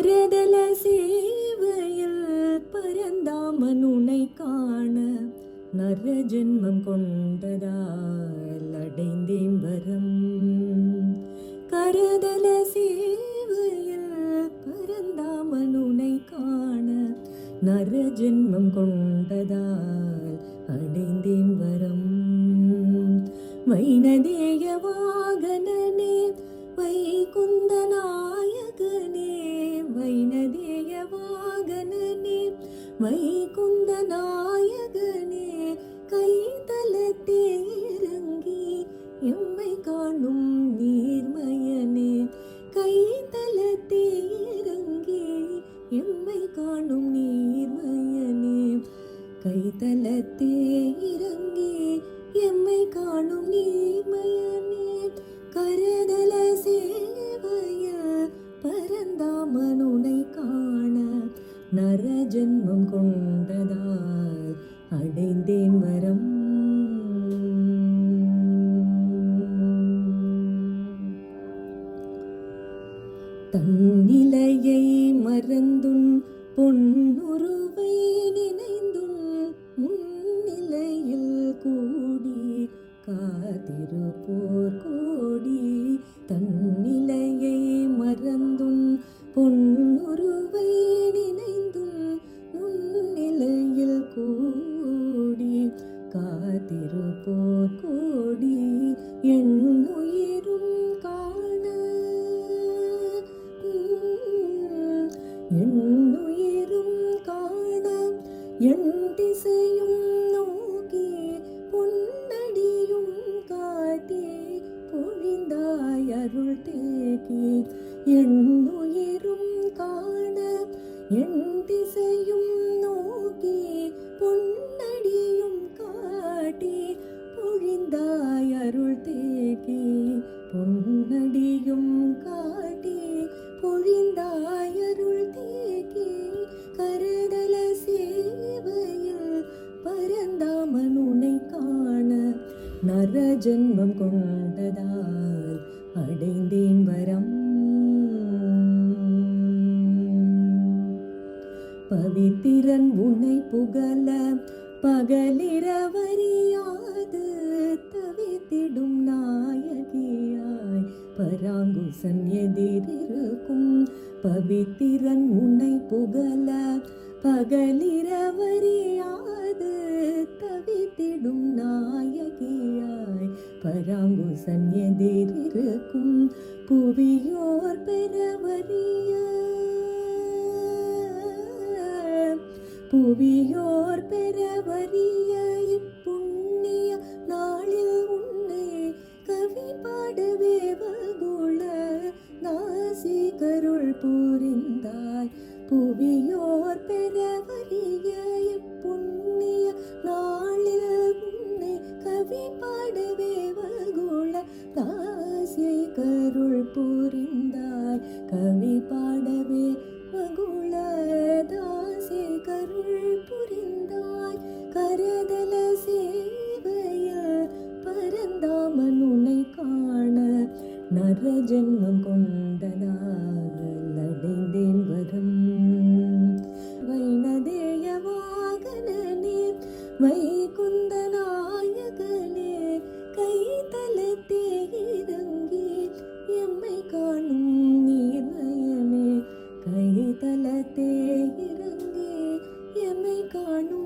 கரதல சேவையில் பரந்தாமன் உனை காண நர ஜென்மம் கொண்டதால் அடைந்தேன் வரம். கரதல சேவையில் பரந்தாமன் உனை காண நர ஜென்மம் கொண்டதால் அடைந்தேன் வரம். வைனதேய வாகனனே வைகுந்த நாயகனே, வைனதேய வாகனனே வைகுந்த நாயகனே, கைதலத்தே இறங்கி எம்மை காணும் நீர்மயனே, கைதலத்தே இறங்கி எம்மை காணும் நீர்மயனே, கைதலத்தே இறங்கி எம்மை காணும் நீர்மயனே. கரதல சேவைய பரந்தாமன் உனை காண நர ஜென்மம் கொண்டதால் அடைந்தேன் வரம். தன்னிலையை மறந்துன் பொன்னுருவை நினைந்துன் முன்னிலையில் கூடி காத்திருப்போர் கோடி. தன்னிலையை மறந்தும் பொன்னுருவை நினைந்தும் முன்னிலையில் கூடி காத்திருப்போர் கோடி. என் உயிரும் காண என் உயிரும் காண என் திசையும் நோக்கி பொன்னடியும் காட்டி பொழிந்தாய் அருள் தேக்கி. என் உயிரும் காண என் திசையும் நோக்கி பொன்னடியும் காட்டி பொழிந்தாய் அருள் தேக்கி. பொன்னடியும் காட்டி பொழிந்தாய் அருள் தேக்கி. கரதல சேவையில் பரந்தாமன் உனை காண நர ஜென்மம் கொண்டதால் அடைந்தேன் வரம். பவித்திரன் உனை புகழ பகலிரவறியாது தவித்திடும் நாயகியாய் பராங்குசன் எதிரிருக்கும். பவித்திரன் உனை புகழ பகலிரவறியாது தவித்திடும் நாயகியாய் பராங்குசன் எதிரிருக்கும். புவியோர் பெறவறிய புவியோர் பெறவறிய இப்புண்ணிய நாளில் உன்னை கவி பாடவே வகுள நாசிகருள் புரிந்தாய். புவியோர் பெறவறிய இப்புண்ணிய நாளில் உன்னை கவி பாடவே வகுள நாசிகருள் புரிந்தாய். கவி பாடவே வகுள தாசிகருள் புரிந்தாய். கரதல சேவைய பரந்தாமன் உனை காண நர ஜென்மம் கொண்டதால் அடைந்தேன் வரம். வைனதேய வாகனனே வைகுந்த நாயகனே, கைதலத்தே இறங்கி எம்மை காணும் நீர்மயனே, கைதலத்தே இறங்கி எம்மை காணும்